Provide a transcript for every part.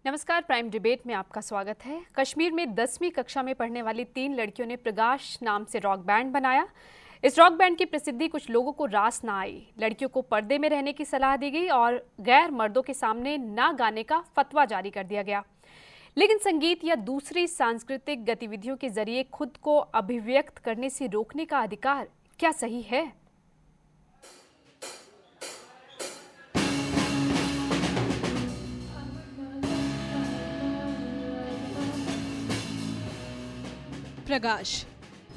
नमस्कार, prime debate में आपका स्वागत है। कश्मीर में 10वीं कक्षा में पढ़ने वाली 3 लड़कियों ने प्रकाश नाम से रॉक बैंड बनाया। इस रॉक बैंड की प्रसिद्धि कुछ लोगों को रास ना आई। लड़कियों को पर्दे में रहने की सलाह दी गई और गैर मर्दों के सामने ना गाने का फतवा जारी कर दिया गया। लेकिन संगीत या दूसरी सांस्कृतिक गतिविधियों के जरिए खुद को अभिव्यक्त करने से रोकने का अधिकार क्या सही है? प्रकाश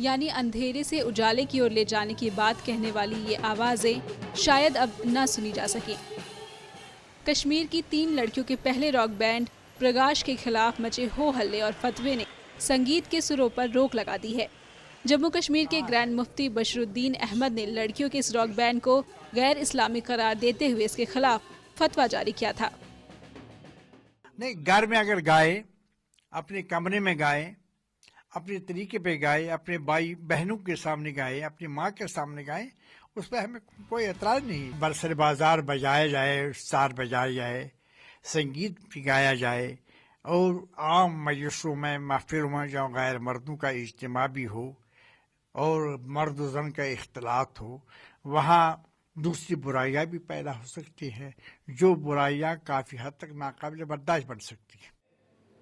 यानी अंधेरे से उजाले की ओर ले जाने की बात कहने वाली ये आवाजें शायद अब न सुनी जा सके। कश्मीर की 3 लड़कियों के पहले रॉक बैंड प्रकाश के खिलाफ मचे हो हल्ले और फतवे ने संगीत के सुरों पर रोक लगा दी है। जम्मू कश्मीर के ग्रैंड मुफ्ती बशरुद्दीन अहमद ने लड़कियों के इस रॉक बैंड को गैर इस्लामी करार देते हुए इसके खिलाफ फतवा जारी किया था। नहीं, घर में अगर गाए, अपने कमरे में गाए, अपने तरीके पे गाए, अपने भाई बहनों के सामने गाए, अपनी माँ के सामने गाए, उस पर हमें कोई एतराज नहीं। बरसर बाजार बजाया जाए, स्टार बजाया जाए, संगीत भी गाया जाए और आम मजलिसों में, महफिलों में जहाँ गैर मर्दों का इज्तिमा भी हो और मर्द जन का इख्तलात हो, वहाँ दूसरी बुराइयाँ भी पैदा हो सकती हैं, जो बुराइयाँ काफ़ी हद तक नाकाबिल बर्दाश्त बन सकती हैं।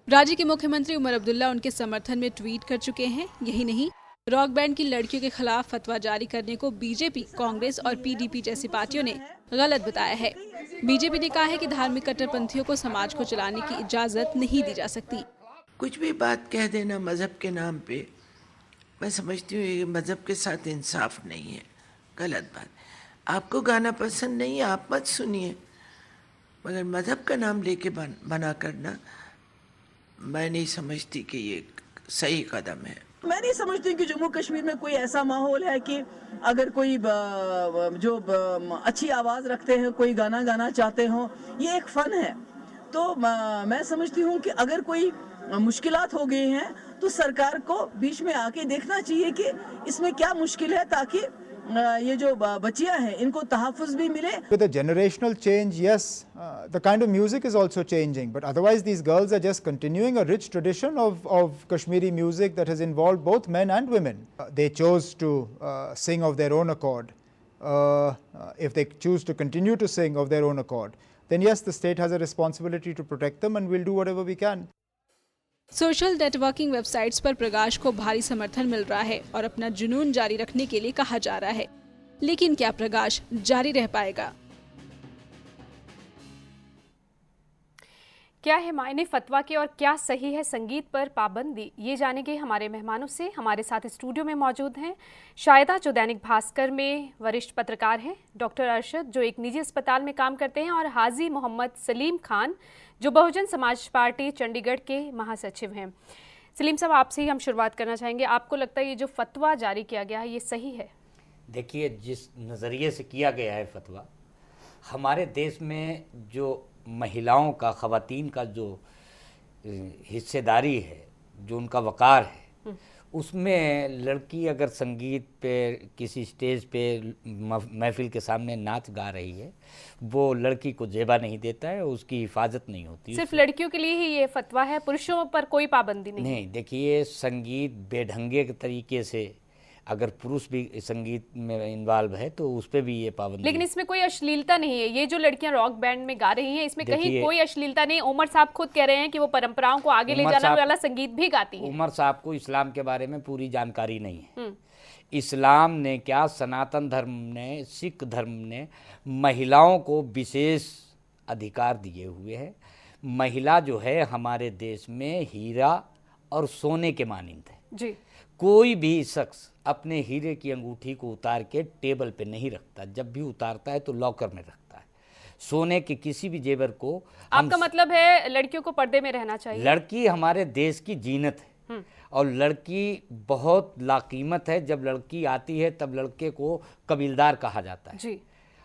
राज्य के मुख्यमंत्री उमर अब्दुल्ला उनके समर्थन में ट्वीट कर चुके हैं। यही नहीं, रॉक बैंड की लड़कियों के खिलाफ फतवा जारी करने को बीजेपी, कांग्रेस और पीडीपी जैसी पार्टियों ने गलत बताया है। बीजेपी ने कहा है कि धार्मिक कट्टरपंथियों को समाज को चलाने की इजाजत नहीं दी जा सकती। कुछ भी बात कह देना मजहब के नाम पे, मैं समझती हूँ ये मजहब के साथ इंसाफ नहीं है, गलत बात। आपको गाना पसंद नहीं है, आप मत सुनिए, मगर मजहब का नाम लेके बना करना मैं नहीं समझती कि ये सही कदम है। मैं नहीं समझती कि जम्मू कश्मीर में कोई ऐसा माहौल है कि अगर कोई जो अच्छी आवाज़ रखते हैं, कोई गाना गाना चाहते हो, ये एक फ़न है। तो मैं समझती हूँ कि अगर कोई मुश्किलात हो गई हैं तो सरकार को बीच में आके देखना चाहिए कि इसमें क्या मुश्किल है, ताकि ये जो बच्चियां हैं इनको तहफ़्फ़ुज़ भी मिले। With the generational change, yes, the kind of music is also changing, but otherwise these girls are just continuing a rich tradition of Kashmiri music that has involved both men and women. They chose to sing of their own accord. If they choose to continue to sing of their own accord, then yes, the state has a responsibility to protect them and we'll do whatever we can. Social networking websites पर प्रकाश को भारी समर्थन मिल रहा है और अपना जुनून जारी रखने के लिए कहा जा रहा है। लेकिन क्या प्रकाश जारी रह पाएगा? क्या है मायने फतवा के और क्या सही है संगीत पर पाबंदी, ये जानेंगे हमारे मेहमानों से। हमारे साथ स्टूडियो में मौजूद हैं शायदा, जो दैनिक भास्कर में वरिष्ठ पत्रकार हैं, डॉक्टर अरशद, जो एक निजी अस्पताल में काम करते हैं, और हाजी मोहम्मद सलीम खान, जो बहुजन समाज पार्टी चंडीगढ़ के महासचिव हैं। सलीम साहब, आपसे ही हम शुरुआत करना चाहेंगे। आपको लगता है ये जो फतवा जारी किया गया है ये सही है? देखिए, जिस नज़रिए से किया गया है फतवा, हमारे देश में जो महिलाओं का, ख़वातीन का जो हिस्सेदारी है, जो उनका वक़ार है, उसमें लड़की अगर संगीत पे, किसी स्टेज पे, महफिल के सामने नाच गा रही है, वो लड़की को जेबा नहीं देता है, उसकी हिफाजत नहीं होती। सिर्फ लड़कियों के लिए ही ये फतवा है, पुरुषों पर कोई पाबंदी नहीं? देखिए, संगीत बेढंगे के तरीके से अगर पुरुष भी संगीत में इन्वॉल्व है तो उस पर भी ये पाबंदी। लेकिन इसमें कोई अश्लीलता नहीं है। ये जो लड़कियां रॉक बैंड में गा रही हैं, इसमें कहीं कोई अश्लीलता नहीं। उमर साहब खुद कह रहे हैं कि वो परंपराओं को आगे ले जाने वाला संगीत भी गाती हैं। उमर साहब को इस्लाम के बारे में पूरी जानकारी नहीं है। इस्लाम ने क्या, सनातन धर्म ने, सिख धर्म ने महिलाओं को विशेष अधिकार दिए हुए हैं। महिला जो है हमारे देश में हीरा और सोने के मानिंद है जी। कोई भी शख्स अपने हीरे की अंगूठी को उतार के टेबल पे नहीं रखता, जब भी उतारता है तो लॉकर में रखता है। सोने के किसी भी जेवर को, आपका मतलब है लड़कियों को पर्दे में रहना चाहिए? लड़की हमारे देश की जीनत है और लड़की बहुत लाकीमत है। जब लड़की आती है तब लड़के को कबीलदार कहा जाता है जी।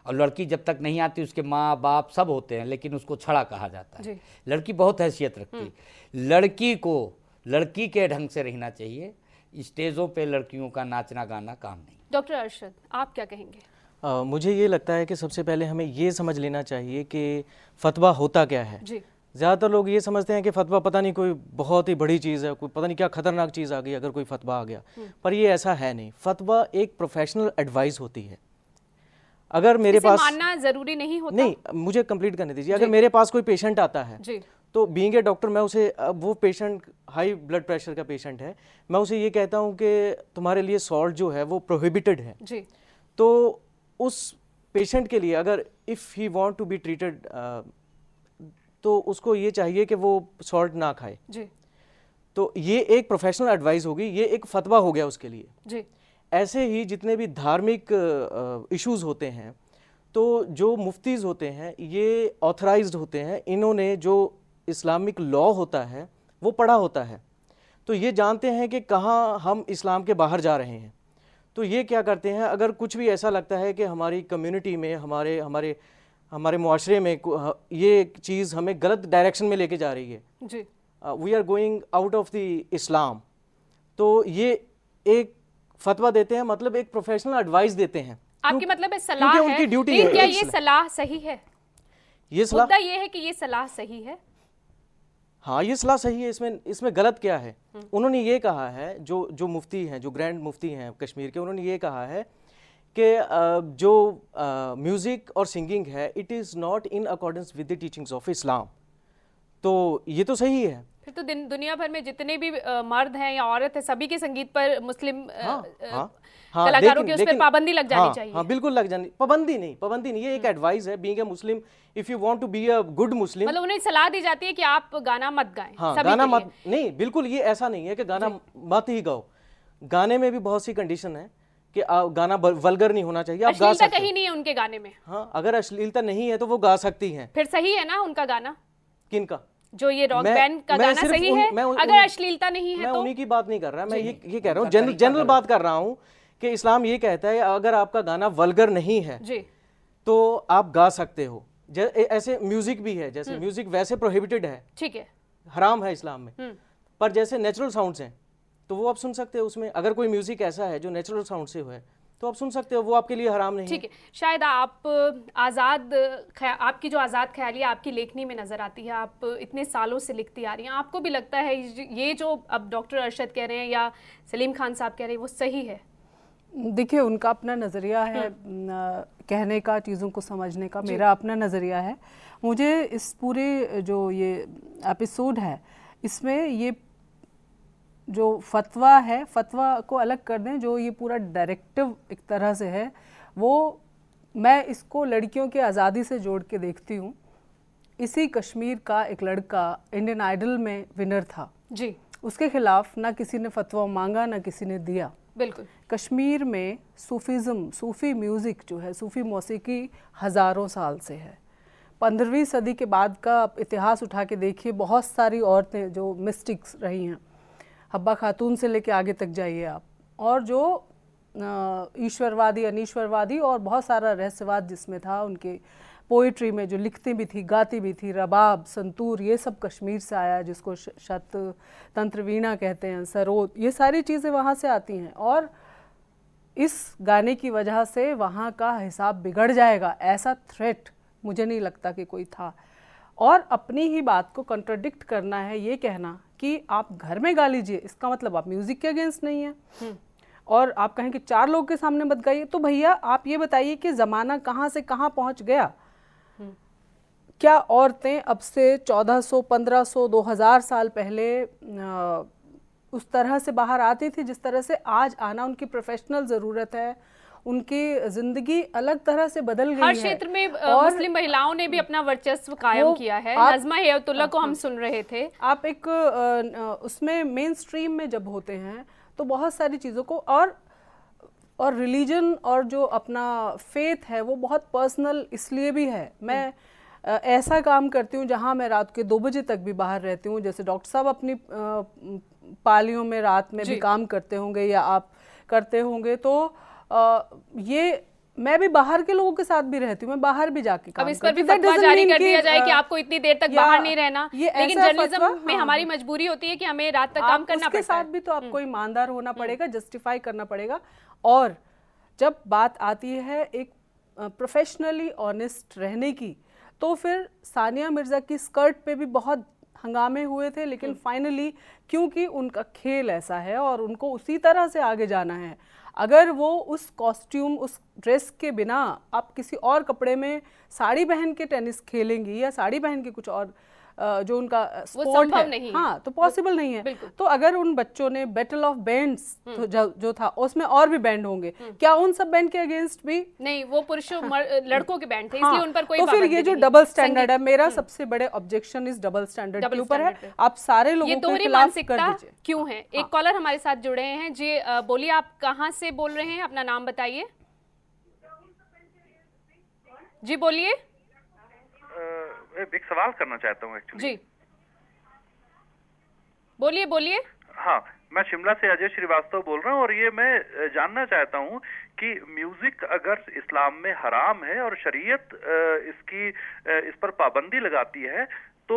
और लड़की जब तक नहीं आती उसके माँ बाप सब होते हैं, लेकिन उसको छड़ा कहा जाता है जी। लड़की बहुत हैसियत रखती है। लड़की को लड़की के ढंग से रहना चाहिए, स्टेजों पे लड़कियों का नाचना गाना काम नहीं। डॉक्टर अरशद, आप क्या कहेंगे? मुझे ये लगता है कि सबसे पहले हमें ये समझ लेना चाहिए कि फतवा होता क्या है। जी। ज़्यादातर लोग ये समझते हैं कि फतवा पता नहीं कोई बहुत ही बड़ी चीज़ है, कोई पता नहीं क्या खतरनाक चीज़ आ गई अगर कोई फतवा आ गया, पर ये ऐसा है नहीं। फतवा एक प्रोफेशनल एडवाइस होती है। अगर मेरे पास मानना जरूरी नहीं होता। नहीं, मुझे कंप्लीट करने दीजिए। अगर मेरे पास कोई पेशेंट आता है जी। तो बीइंग ए डॉक्टर मैं उसे, वो पेशेंट हाई ब्लड प्रेशर का पेशेंट है, मैं उसे ये कहता हूँ कि तुम्हारे लिए सॉल्ट जो है वो प्रोहिबिटेड है जी। तो उस पेशेंट के लिए अगर if he want to be treated तो उसको ये चाहिए कि वो सॉल्ट ना खाए जी। तो ये एक प्रोफेशनल एडवाइस होगी, ये एक फतवा हो गया उसके लिए जी। ऐसे ही जितने भी धार्मिक इश्यूज होते हैं तो जो मुफ्तीज होते हैं ये ऑथराइज्ड होते हैं, इन्होंने जो इस्लामिक लॉ होता है वो पढ़ा होता है, तो ये जानते हैं कि कहाँ हम इस्लाम के बाहर जा रहे हैं। तो ये क्या करते हैं, अगर कुछ भी ऐसा लगता है कि हमारी कम्युनिटी में, हमारे हमारे हमारे मुआशरे में ये चीज़ हमें गलत डायरेक्शन में लेके जा रही है, जी, we are going out of the Islam, तो ये एक फतवा देते हैं, मतलब एक प्रोफेशनल एडवाइस देते हैं। आपकी मतलब है सलाह है, उनकी ड्यूटी लेकिन है। क्या ये सलाह सही है? ये सलाह, मुद्दा ये है कि ये सलाह सही है। हाँ ये सलाह सही है, इसमें गलत क्या है? उन्होंने ये कहा है, जो मुफ्ती हैं, जो ग्रैंड मुफ्ती हैं कश्मीर के, उन्होंने ये कहा है कि जो म्यूज़िक और सिंगिंग है it is not in accordance with the teachings of Islam. तो ये तो सही है। फिर तो दुनिया भर में जितने भी मर्द हैं या औरत है सभी के संगीत पर मुस्लिम कलाकारों की उस पर पाबंदी लग जानी चाहिए। हाँ बिल्कुल लग जानी, पाबंदी नहीं, ये एक एडवाइस है। Being a Muslim, if you want to be a good Muslim, मतलब उन्हें सलाह दी जाती है कि आप गाना मत गाएं। हाँ, गाना मत, नहीं बिल्कुल ये ऐसा नहीं है कि गाना मत ही गाओ। गाने में भी बहुत सी कंडीशन है कि गाना वल्गर नहीं होना चाहिए, आप गा सकते हैं। कहीं नहीं है उनके गाने में। हाँ, अगर अश्लीलता नहीं है तो वो गा सकती हैं। फिर सही है ना उनका गाना? किनका? जो ये रॉक बैंड का गाना सही है अगर अश्लीलता नहीं है तो? मैं उन्हीं की बात नहीं कर रहा, मैं ये कह रहा हूँ, जनरल बात कर रहा हूँ कि इस्लाम ये कहता है अगर आपका गाना वल्गर नहीं है जी, तो आप गा सकते हो। ऐसे म्यूजिक भी है, जैसे म्यूजिक वैसे प्रोहिबिटेड है, ठीक है, हराम है इस्लाम में, पर जैसे नेचुरल साउंड्स हैं तो वो आप सुन सकते हो। उसमें अगर कोई म्यूजिक ऐसा है जो नेचुरल साउंड से है तो आप सुन सकते हो, वो आपके लिए हराम नहीं है। ठीक है, शायद आप आपकी जो आज़ाद ख्याली आपकी लेखनी में नज़र आती है, आप इतने सालों से लिखती आ रही हैं, आपको भी लगता है ये जो अब डॉक्टर अरशद कह रहे हैं या सलीम खान साहब कह रहे हैं वो सही है? देखिए, उनका अपना नज़रिया है कहने का, चीज़ों को समझने का, मेरा अपना नज़रिया है। मुझे इस पूरे जो ये एपिसोड है इसमें ये जो फतवा है, फतवा को अलग कर दें, जो ये पूरा डायरेक्टिव एक तरह से है, वो मैं इसको लड़कियों की आज़ादी से जोड़ के देखती हूँ। इसी कश्मीर का एक लड़का इंडियन आइडल में विनर था जी, उसके खिलाफ ना किसी ने फतवा मांगा ना किसी ने दिया। बिल्कुल। कश्मीर में सूफीज़म, सूफ़ी म्यूज़िक जो है, सूफ़ी मौसीकी हज़ारों साल से है। 15वीं सदी के बाद का इतिहास उठा के देखिए, बहुत सारी औरतें जो मिस्टिक्स रही हैं, हब्बा खातून से लेके आगे तक जाइए आप, और जो ईश्वरवादी, अनीश्वरवादी और बहुत सारा रहस्यवाद जिसमें था, उनके पोइट्री में जो लिखती भी थी, गाती भी थी, रबाब, संतूर, ये सब कश्मीर से आया, जिसको शत तंत्र वीणा कहते हैं, सरोद, ये सारी चीज़ें वहाँ से आती हैं। और इस गाने की वजह से वहाँ का हिसाब बिगड़ जाएगा, ऐसा थ्रेट मुझे नहीं लगता कि कोई था। और अपनी ही बात को कंट्राडिक्ट करना है, ये कहना कि आप घर में गा लीजिए, इसका मतलब आप म्यूज़िक के अगेंस्ट नहीं है। और आप कहें कि 4 लोगों के सामने मत गाइए, तो भैया आप ये बताइए कि ज़माना कहाँ से कहाँ पहुँच गया। क्या औरतें अब से 1400, 1500, 2000 साल पहले उस तरह से बाहर आती थी जिस तरह से आज आना उनकी प्रोफेशनल ज़रूरत है, उनकी ज़िंदगी अलग तरह से बदल गई है। हर क्षेत्र में मुस्लिम महिलाओं ने भी अपना वर्चस्व कायम किया है। नज़मा हेयतुल्लाह को हम सुन रहे थे। आप एक उसमें मेन स्ट्रीम में जब होते हैं तो बहुत सारी चीज़ों को, और रिलीजन और जो अपना फेथ है वो बहुत पर्सनल इसलिए भी है। मैं ऐसा काम करती हूँ जहाँ मैं रात के 2 बजे तक भी बाहर रहती हूँ, जैसे डॉक्टर साहब अपनी पालियों में रात में भी काम करते होंगे या आप करते होंगे, तो ये मैं भी बाहर के लोगों के साथ भी रहती हूँ, मैं बाहर भी जाके काम करती हूँ। अब इस पर भी फतवा जारी कर दिया जाए कि आपको इतनी देर तक बाहर नहीं रहना, लेकिन जर्नलिज्म में हमारी मजबूरी होती है कि हमें रात तक काम करना पड़ता है। उसके साथ भी तो आपको ईमानदार होना पड़ेगा, जस्टिफाई करना पड़ेगा। और जब बात आती है एक प्रोफेशनली ऑनेस्ट रहने की, तो फिर सानिया मिर्ज़ा की स्कर्ट पे भी बहुत हंगामे हुए थे, लेकिन फाइनली क्योंकि उनका खेल ऐसा है और उनको उसी तरह से आगे जाना है, अगर वो उस कॉस्ट्यूम, उस ड्रेस के बिना आप किसी और कपड़े में साड़ी पहन के टेनिस खेलेंगी या साड़ी पहन के कुछ और जो उनका स्पोर्ट है, नहीं हाँ, तो पॉसिबल नहीं है। तो अगर उन बच्चों ने बैटल ऑफ बैंड्स तो जो था उसमें और भी बैंड होंगे, क्या उन सब बैंड के अगेंस्ट भी नहीं, वो पुरुषों लड़कों के बैंड थे, हाँ, इसलिए उन पर कोई तो फिर ये जो डबल स्टैंडर्ड है, मेरा सबसे बड़े ऑब्जेक्शन इस डबल स्टैंडर्ड के ऊपर है। आप सारे लोगों ये दोहरी मानसिकता क्यों है? एक कॉलर हमारे साथ जुड़े हैं जी, बोलिए, आप कहाँ से बोल रहे हैं, अपना नाम बताइए जी, बोलिए। एक सवाल करना चाहता हूँ एक्चुअली। जी बोलिए बोलिए। हाँ, मैं शिमला से अजय श्रीवास्तव बोल रहा हूँ और ये मैं जानना चाहता हूँ कि म्यूजिक अगर इस्लाम में हराम है और शरीयत इस पर पाबंदी लगाती है, तो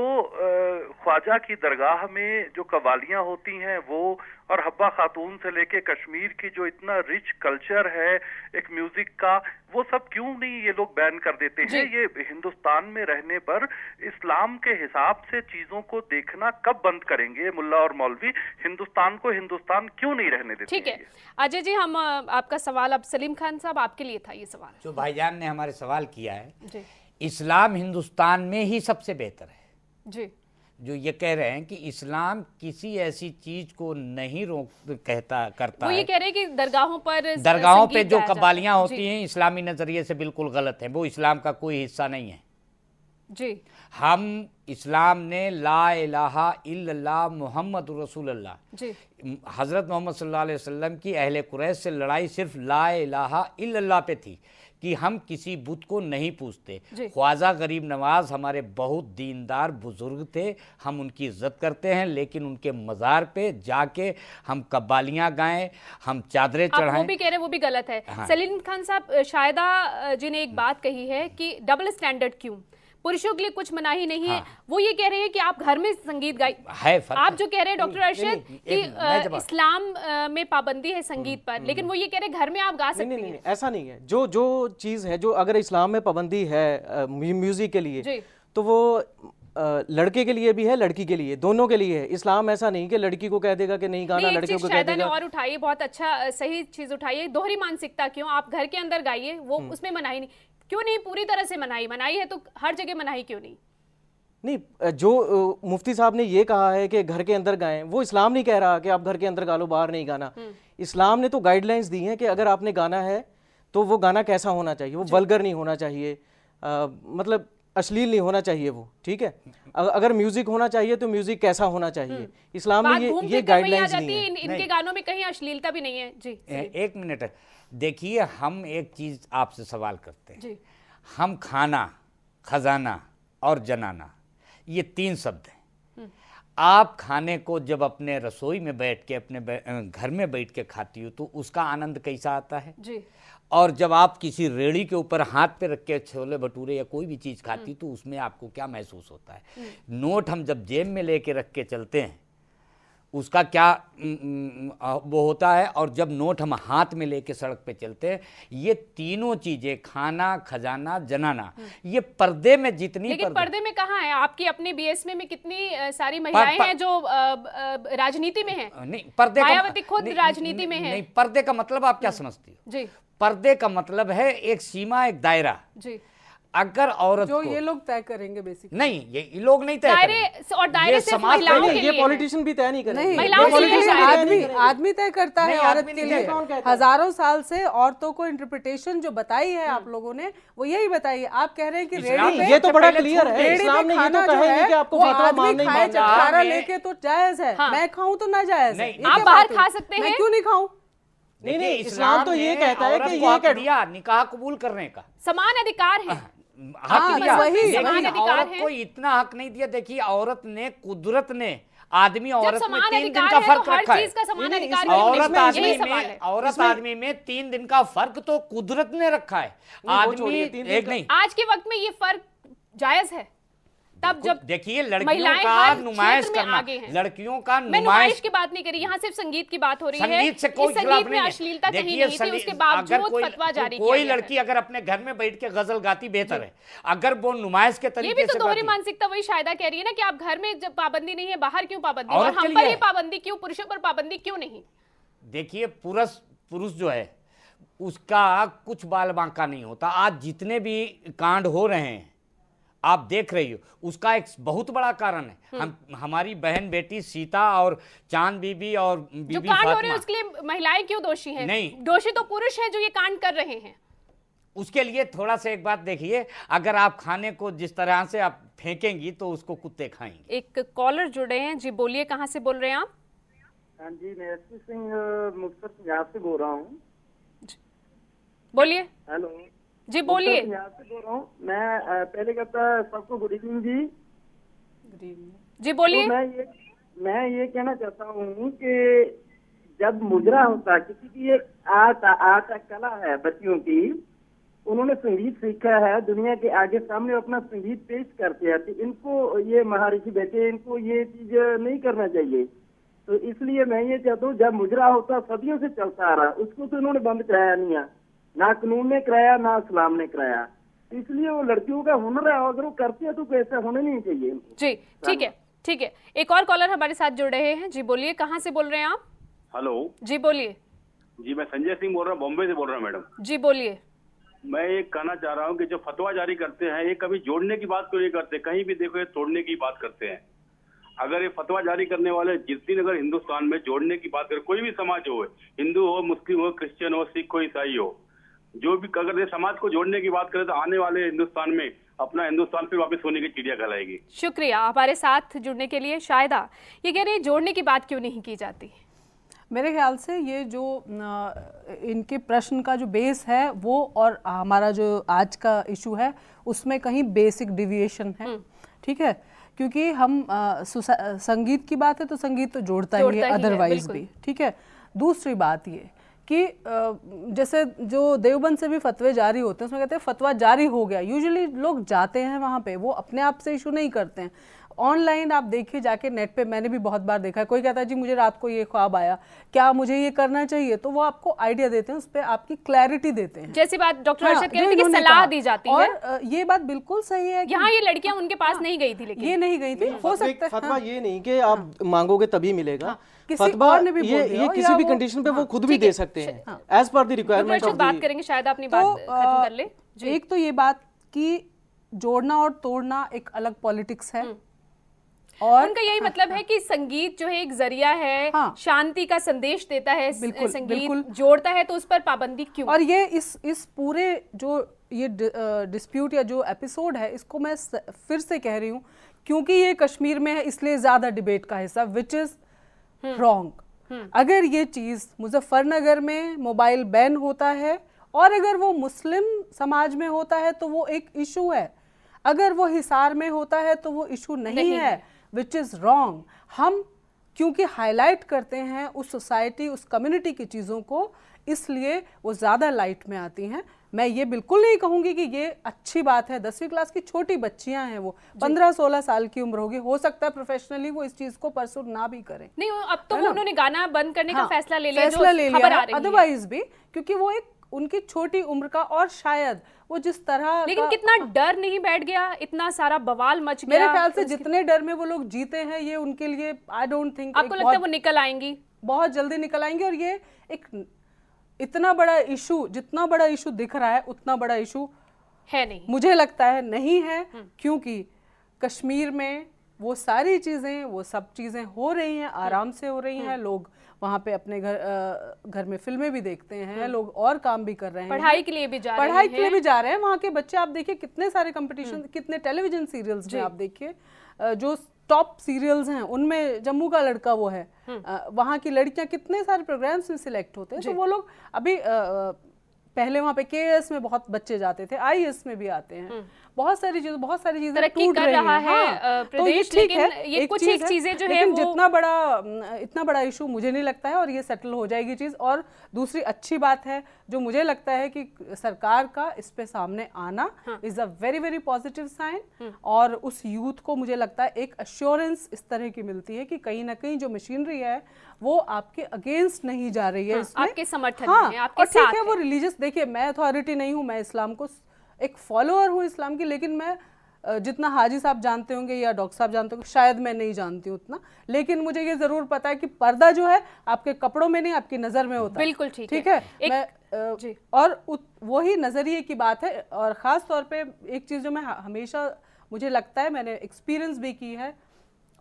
ख्वाजा की दरगाह में जो कव्वालियाँ होती हैं वो, और हब्बा खातून से लेके कश्मीर की जो इतना रिच कल्चर है एक म्यूजिक का, वो सब क्यों नहीं ये लोग बैन कर देते हैं? ये हिंदुस्तान में रहने पर इस्लाम के हिसाब से चीजों को देखना कब बंद करेंगे मुल्ला और मौलवी? हिंदुस्तान को हिंदुस्तान क्यों नहीं रहने देते? ठीक है अजय जी, हम आपका सवाल, अब सलीम खान साहब आपके लिए था ये सवाल जो भाईजान ने हमारे सवाल किया है जी। इस्लाम हिंदुस्तान में ही सबसे बेहतर है जी। जो ये कह रहे हैं कि इस्लाम किसी ऐसी चीज को नहीं करता वो ये कह रहे हैं कि दरगाहों पे जो कव्वालियां होती हैं इस्लामी नजरिए से बिल्कुल गलत है, वो इस्लाम का कोई हिस्सा नहीं है जी। हम इस्लाम ने ला इलाहा इल्लल्लाह मुहम्मद रसूलुल्लाह जी, हजरत मोहम्मद सल्लल्लाहु अलैहि वसल्लम की अहले कुरैश से लड़ाई सिर्फ ला इलाहा इल्लल्लाह पे थी कि हम किसी बुत को नहीं पूजते। ख्वाजा गरीब नवाज हमारे बहुत दीनदार बुजुर्ग थे, हम उनकी इज्जत करते हैं, लेकिन उनके मज़ार पे जाके हम कव्वालियाँ गाएं, हम चादरें चढ़ाएं, वो भी कह रहे हैं वो भी गलत है। हाँ। सलीम खान साहब, शायदा जी ने एक बात कही है कि डबल स्टैंडर्ड क्यों, पुरुषों के लिए कुछ मनाही नहीं है। वो ये कह रहे हैं कि आप घर में संगीत गाइए, आप जो कह रहे हैं डॉक्टर अरशद कि इस्लाम में पाबंदी है संगीत पर, लेकिन वो ये कह रहे हैं घर में आप गा सकते हैं। ऐसा नहीं है। जो चीज है, जो अगर इस्लाम में पाबंदी है म्यूजिक के लिए, तो वो लड़के के लिए भी है, लड़की के लिए, दोनों के लिए है। इस्लाम ऐसा नहीं कि लड़की को कह देगा कि नहीं गाना, लड़के को कह देगा। और उठाइए, बहुत अच्छा सही चीज उठाइए, दोहरी मानसिकता क्यों? आप घर के अंदर गाइए, वो उसमें मनाही नहीं, क्यों नहीं पूरी तरह से मनाही है तो हर जगह मनाही क्यों नहीं? जो मुफ्ती साहब ने ये कहा है कि घर के अंदर गाएं, वो इस्लाम नहीं कह रहा कि आप घर के अंदर गा लो, बाहर नहीं गाना। इस्लाम ने तो गाइडलाइंस दी हैं कि अगर आपने गाना है तो वो गाना कैसा होना चाहिए, वो वल्गर नहीं होना चाहिए, मतलब अश्लील नहीं होना चाहिए वो, ठीक है। अगर म्यूजिक होना चाहिए तो म्यूजिक कैसा होना चाहिए, इस्लाम ने ये गाइडलाइंस दी हैं। इनके गानों में कहीं अश्लीलता भी नहीं है जी। एक मिनट देखिए, हम एक चीज आपसे सवाल करते हैं। हम खाना, खजाना और जनाना, ये 3 शब्द हैं। आप खाने को जब अपने रसोई में बैठ के, अपने घर में बैठ के खाती हो तो उसका आनंद कैसा आता है जी। और जब आप किसी रेड़ी के ऊपर हाथ पे रख के छोले भटूरे या कोई भी चीज़ खाती तो उसमें आपको क्या महसूस होता है? नोट हम जब जेब में लेके रख के चलते हैं उसका क्या वो होता है, और जब नोट हम हाथ में लेके सड़क पे चलते हैं, ये तीनों चीजें, खाना, खजाना, जनाना, ये पर्दे में जितनी, लेकिन पर्दे में कहाँ है? आपकी अपनी बीएसपी में कितनी सारी महिलाएं हैं जो राजनीति में हैं। नहीं, पर्दे मायावती खुद राजनीति में है। नहीं, पर्दे का मतलब आप क्या समझती हो जी? पर्दे का मतलब है एक सीमा, एक दायरा जी। अगर औरत जो ये लोग तय करेंगे बेसिकली, नहीं, ये लोग नहीं तय करेंगे, और दायरे सिर्फ महिलाओं के लिए, ये पॉलिटिशियन भी तय नहीं करेंगे, आदमी तय करता है औरत के लिए। हजारों साल से औरतों को इंटरप्रिटेशन जो बताई है आप लोगों ने, वो यही बताइए। आप कह रहे हैं कि रेडी पे, ये तो बड़ा क्लियर है, इस्लाम ने ये तो कहा है कि आपको आदमी खाए चटखारा लेके तो जायज है, मैं खाऊं तो ना जायज है। आप बाहर खा सकते हैं, मैं क्यों नहीं खाऊं? नहीं, इस्लाम तो ये कहता है कि ये दिया निकाह कबूल करने का समान अधिकार है, हक दिया, लेकिन औरत को इतना हक नहीं दिया। देखिए, औरत ने, कुदरत ने आदमी औरत में 3 दिन का फर्क रखा है। औरत आदमी में 3 दिन का फर्क तो कुदरत ने रखा है, आदमी एक नहीं। आज के वक्त में ये फर्क जायज है? तब जब देखिए लड़कियों महिलाएं का हर नुमाइश क्षेत्र में करना, आगे हैं। लड़कियों का मैं नुमाइश की बात नहीं करी, यहाँ सिर्फ संगीत की बात हो रही है। संगीत से कोई इस खिलाफ संगीत में नहीं है। अश्लीलता कहीं देखिए, नहीं थी, उसके बावजूद फतवा जारी किया कोई गया लड़की है। अगर अपने घर में बैठ के गजल गाती बेहतर है, अगर वो नुमाइश के ये तरीके भी तो से दोहरी गाती। मानसिकता वही शायदा कह रही है ना कि आप घर में जब पाबंदी नहीं है, बाहर क्यों पाबंदी, और औरत के हम पर लिए ही है। पाबंदी क्यों, पुरुषों पर पाबंदी क्यों नहीं? देखिए पुरुष जो है उसका कुछ बाल बांका नहीं होता। आज जितने भी कांड हो रहे हैं आप देख रही हो, उसका एक बहुत बड़ा कारण है हमारी बहन बेटी सीता और चांद बीबी और बीबी जो कांड हो रहे हैं फातिमा। उसके लिए महिलाएं क्यों दोषी हैं? नहीं, दोषी तो पुरुष हैं जो ये कांड कर रहे हैं। उसके लिए थोड़ा सा एक बात देखिए, अगर आप खाने को जिस तरह से आप फेंकेंगी तो उसको कुत्ते खाएंगे। एक कॉलर जुड़े हैं जी, बोलिए कहाँ से बोल रहे हैं आप? हाँ जी, मैं एसपी सिंह मुक्तसर पंजाब से बोल रहा हूँ। बोलिए। हेलो जी बोलिए। पंजाब से बोल रहा हूँ मैं। पहले कहता सबको गुड इवनिंग जी। गुड इवनिंग जी बोलिए। तो मैं ये कहना चाहता हूँ कि जब मुजरा होता किसी की एक आर्ट कला है बच्चियों की, उन्होंने संगीत सीखा है, दुनिया के आगे सामने अपना संगीत पेश करते हैं, तो इनको ये महारिषि बैठे, इनको ये चीज नहीं करना चाहिए। तो इसलिए मैं ये चाहता हूँ जब मुजरा होता सदियों से चलता आ रहा, उसको तो इन्होंने बंद कराया नहीं है, ना कानून ने कराया ना इस्लाम ने कराया। इसलिए वो लड़कियों का हुनर है, अगर वो करती है तो ऐसा होना नहीं चाहिए। जी ठीक है, ठीक है। एक और कॉलर हमारे साथ जुड़ रहे हैं जी, बोलिए कहाँ से बोल रहे हैं आप? हेलो जी बोलिए। जी, मैं संजय सिंह बोल रहा हूँ, बॉम्बे से बोल रहा हूँ मैडम। जी बोलिए। मैं ये कहना चाह रहा हूँ कि जो फतवा जारी करते हैं ये कभी जोड़ने की बात क्यों नहीं करते, कहीं भी देखो ये तोड़ने की बात करते हैं। अगर ये फतवा जारी करने वाले जिस दिन अगर हिंदुस्तान में जोड़ने की बात करें, कोई भी समाज हो, हिंदू हो, मुस्लिम हो, क्रिश्चियन हो, सिख हो, ईसाई हो, जो भी अगर ये समाज को जोड़ने की बात करें तो आने वाले हिंदुस्तान में अपना हिंदुस्तान फिर वापस होने की चिड़िया कहलाएगी। शुक्रिया हमारे साथ जुड़ने के लिए। शायदा ये कह रही है जोड़ने की बात क्यों नहीं की जाती? मेरे ख्याल से ये जो इनके प्रश्न का जो बेस है वो और हमारा जो आज का इशू है उसमें कहीं बेसिक डिविएशन है। ठीक है, क्योंकि हम संगीत की बात है तो संगीत तो जोड़ता ही है अदरवाइज भी। ठीक है, दूसरी बात ये कि जैसे जो देवबंद से भी फतवे जारी होते हैं उसमें कहते हैं फतवा जारी हो गया, यूजुअली लोग जाते हैं वहाँ पे, वो अपने आप से इशू नहीं करते हैं। ऑनलाइन आप देखिए जाके नेट पे, मैंने भी बहुत बार देखा है, कोई कहता है जी मुझे रात को ये ख्वाब आया, क्या मुझे ये करना चाहिए, तो वो आपको आइडिया देते हैं, उस पर आपकी क्लैरिटी देते हैं। जैसी बात डॉक्टर अर्शद कह रहे थे कि सलाह दी जाती है, और ये बात बिल्कुल सही है। यहाँ ये लड़कियां उनके पास नहीं गई थी, लेकिन ये नहीं गई थी, हो सकता है फतवा ये नहीं कि आप मांगोगे तभी मिलेगा। फतवा ये किसी भी कंडीशन पे वो खुद भी दे सकते हैं as per the requirement of the. बात करेंगे, शायद अपनी बात खत्म कर ले। एक तो ये बात कि जोड़ना और तोड़ना एक अलग पॉलिटिक्स है, और उनका यही मतलब है कि संगीत जो है एक जरिया है, शांति का संदेश देता है, संगीत जोड़ता है, तो उस पर पाबंदी क्यों? और ये इस पूरे जो ये डिस्प्यूट या जो एपिसोड है, इसको मैं फिर से कह रही हूँ क्योंकि ये कश्मीर में है इसलिए ज्यादा डिबेट का हिस्सा, विच इज रॉन्ग। अगर ये चीज मुजफ्फरनगर में मोबाइल बैन होता है और अगर वो मुस्लिम समाज में होता है तो वो एक इशू है, अगर वो हिसार में होता है तो वो इशू नहीं है, विच इज रॉन्ग। हम क्योंकि हाईलाइट करते हैं उस सोसाइटी, उस कम्युनिटी की चीज़ों को, इसलिए वो ज़्यादा लाइट में आती हैं। मैं ये बिल्कुल नहीं कहूँगी कि ये अच्छी बात है, 10वीं क्लास की छोटी बच्चियां हैं, वो 15-16 साल की उम्र होगी, हो सकता है प्रोफेशनली वो इस चीज़ को परसू ना भी करें। नहीं, अब तो उन्होंने गाना बंद करने का फैसला ले लिया, अदरवाइज भी क्योंकि वो एक उनकी छोटी उम्र का, और शायद वो जिस तरह, लेकिन कितना डर नहीं बैठ गया, इतना सारा बवाल मच गया। मेरे ख्याल से जितने डर में वो लोग जीते हैं, ये उनके लिए आई डोंट थिंक, आपको लगता है वो निकल आएंगी? बहुत जल्दी निकल आएंगी। और ये एक इतना बड़ा इशू, जितना बड़ा इशू दिख रहा है उतना बड़ा इशू है नहीं, मुझे लगता है नहीं है, क्योंकि कश्मीर में वो सारी चीजें, वो सब चीजें हो रही हैं, आराम से हो रही हैं, लोग वहाँ पे अपने घर में फिल्में भी देखते हैं, लोग और काम भी कर रहे हैं, पढ़ाई के लिए भी जा रहे हैं। वहाँ के बच्चे आप देखिए कितने सारे कंपटीशन, कितने टेलीविजन सीरियल्स में आप देखिए, जो टॉप सीरियल्स हैं उनमें जम्मू का लड़का वो है, वहाँ की लड़कियां कितने सारे प्रोग्राम्स में सिलेक्ट होते हैं। तो वो लोग अभी पहले वहाँ पे केएस में बहुत बच्चे जाते थे, आईएएस में भी आते हैं, बहुत सारी चीजें तरक्की टूट कर रही रहा हैं। है तो ये प्रदेश, ठीक लेकिन है, ये कुछ एक चीजें जो है लेकिन वो इतना बड़ा इशू मुझे नहीं लगता है और ये सेटल हो जाएगी चीज। और दूसरी अच्छी बात है जो मुझे लगता है कि सरकार का इस पे सामने आना is a very very positive sign, और उस यूथ को मुझे लगता है एक अश्योरेंस इस तरह की मिलती है कि कहीं ना कहीं जो मशीनरी है वो आपके अगेंस्ट नहीं जा रही है, इसमें आपके समर्थन में, आपके और ठीक साथ है। वो रिलीजियस, देखिए मैं अथॉरिटी नहीं हूँ, मैं इस्लाम को एक फॉलोअर हूँ इस्लाम की, लेकिन मैं जितना हाजी साहब जानते होंगे या डॉक्टर साहब जानते होंगे शायद मैं नहीं जानती हूँ उतना, लेकिन मुझे ये जरूर पता है कि पर्दा जो है आपके कपड़ों में नहीं आपकी नजर में होता है। बिल्कुल ठीक है। जी। और वही नजरिए की बात है। और खास तौर पे एक चीज जो मैं हमेशा मुझे लगता है मैंने एक्सपीरियंस भी की है,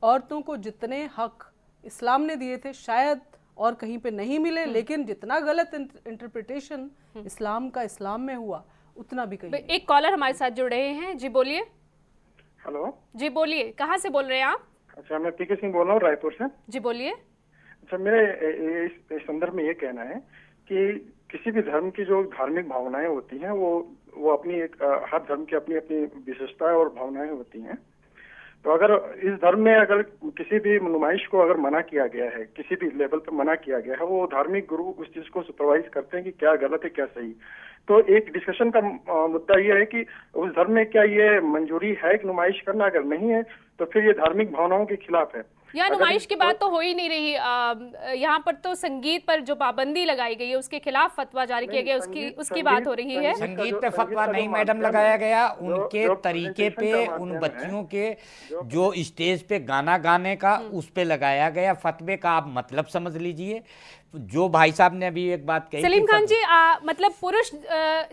औरतों को जितने हक इस्लाम ने दिए थे शायद और कहीं पे नहीं मिले, लेकिन जितना गलत इंटरप्रिटेशन इस्लाम का इस्लाम में हुआ उतना भी कहीं। एक कॉलर हमारे साथ जुड़ रहे हैं, जी बोलिए। हेलो जी बोलिए, कहाँ से बोल रहे हैं आप? अच्छा, मैं पीके सिंह बोल रहा हूँ रायपुर से। जी बोलिए। अच्छा, मेरे इस संदर्भ में ये कहना है कि किसी भी धर्म की जो धार्मिक भावनाएं होती हैं वो अपनी हर धर्म की अपनी अपनी विशेषताएं और भावनाएं होती हैं। तो अगर इस धर्म में अगर किसी भी नुमाइश को अगर मना किया गया है, किसी भी लेवल पर मना किया गया है, वो धार्मिक गुरु उस चीज को सुपरवाइज करते हैं कि क्या गलत है क्या सही। तो एक डिस्कशन का मुद्दा ये है कि उस धर्म में क्या ये मंजूरी है कि नुमाइश करना, अगर नहीं है तो फिर ये धार्मिक भावनाओं के खिलाफ है। यहाँ नुमाइश की बात तो हो ही नहीं रही, यहाँ पर तो संगीत पर जो पाबंदी लगाई गई है उसके खिलाफ फतवा जारी किया गया, उसकी बात हो रही है। संगीत पे फतवा नहीं मैडम लगाया गया, उनके तरीके पे उन बच्चियों के जो स्टेज पे गाना गाने का उस पे लगाया गया फतवे का आप मतलब समझ लीजिए। जो भाई साहब ने अभी एक बात कही, सलीम खान जी, मतलब पुरुष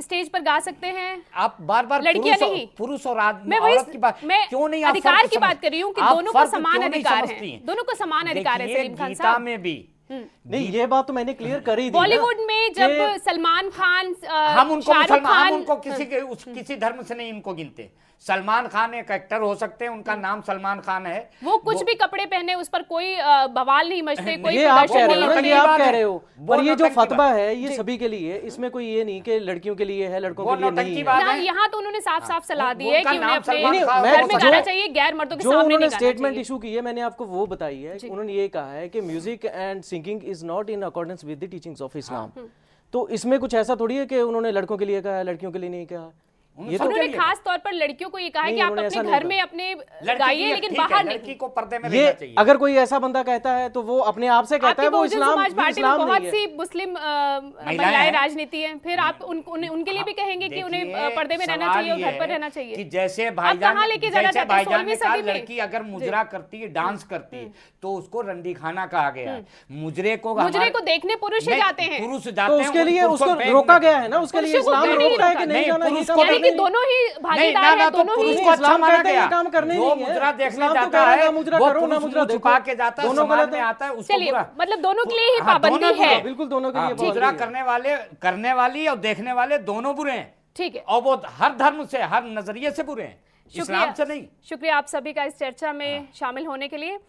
स्टेज पर गा सकते हैं, आप बार बार लड़कियां नहीं, पुरुष और औरत की बात क्यों नहीं? अधिकार की बात कर रही हूँ कि दोनों को समान अधिकार है, दोनों को समान अधिकार है। सलीम खान साहब में भी नहीं, ये बात तो मैंने क्लियर कर ही दी। बॉलीवुड में जब सलमान खान, हम उनको किसी धर्म से नहीं इनको गिनते। सलमान खान एक एक्टर हो सकते हैं, उनका नाम सलमान खान है, वो कुछ भी कपड़े पहने उस पर कोई बवाल नहीं मचते, कोई ये आप कह रहे हो, पर ये जो फतवा है ये सभी के लिए, इसमें कोई ये नहीं कि लड़कियों के लिए है लड़कों के लिए नहीं है। यहाँ तो उन्होंने साफ साफ सलाह दी है कि उन्हें अपने घर में गाना चाहिए, गैर मर्दों के सामने नहीं गाना चाहिए। स्टेटमेंट इशू की है, मैंने आपको वो बताई है। उन्होंने ये कहा है कि music and singing is not in accordance with the teachings of Islam. तो इसमें कुछ ऐसा थोड़ी है कि उन्होंने लड़कों के लिए कहा है लड़कियों के लिए नहीं कहा। ये तो उन्होंने खास तौर पर लड़कियों को ये कहा है कि आप अपने घर में अपने गाइए, लेकिन बाहर नहीं। लड़की को पर्दे में रहना चाहिए। अगर कोई ऐसा बंदा कहता है तो वो अपने आप से कहता है वो इस्लाम पार्टी में बहुत सी मुस्लिम महिलाएं राजनीति हैं, फिर आप उनके लिए भी कहेंगे कि उन्हें पर्दे में रहना चाहिए और घर पर रहना चाहिए। कि जैसे भाईजान ने कहा लड़की अगर मुजरा करती है, डांस करती है, तो उसको रंडी खाना कहा गया। मुजरे को देखने पुरुष ही जाते हैं, पुरुष जाते हैं, उसके लिए उसको रोका गया है ना, उसके लिए इस्लाम रोकता है कि नहीं जाना। दोनों ही भागीदार हैं, दोनों ही इस्लाम माना गया। काम करने जो मुद्रा देखने जाता है वो पुरुष छुपा के जाता है, समाज में आता है उसको बुरा। मतलब दोनों के लिए ही पाबंदी है। बिल्कुल दोनों के लिए। मुद्रा करने वाली और देखने वाले दोनों बुरे हैं, ठीक है, और वो हर धर्म से, हर नजरिए से बुरे हैं, इस्लाम से नहीं। शुक्रिया आप सभी का इस चर्चा में शामिल होने के लिए।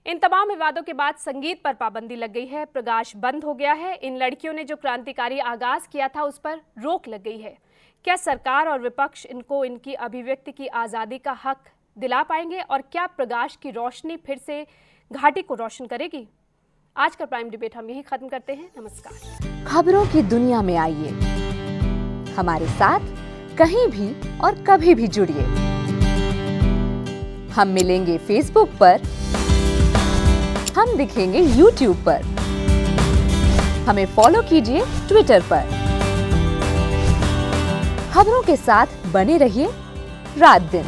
इन तमाम विवादों के बाद संगीत पर पाबंदी लग गई है, प्रकाश बंद हो गया है, इन लड़कियों ने जो क्रांतिकारी आगाज किया था उस पर रोक लग गई है। क्या सरकार और विपक्ष इनको इनकी अभिव्यक्ति की आज़ादी का हक दिला पाएंगे, और क्या प्रकाश की रोशनी फिर से घाटी को रोशन करेगी? आज का प्राइम डिबेट हम यही खत्म करते हैं। नमस्कार। खबरों की दुनिया में आइए, हमारे साथ कहीं भी और कभी भी जुड़िए। हम मिलेंगे फेसबुक पर, हम दिखेंगे यूट्यूब पर, हमें फॉलो कीजिए ट्विटर पर। खबरों के साथ बने रहिए रात दिन।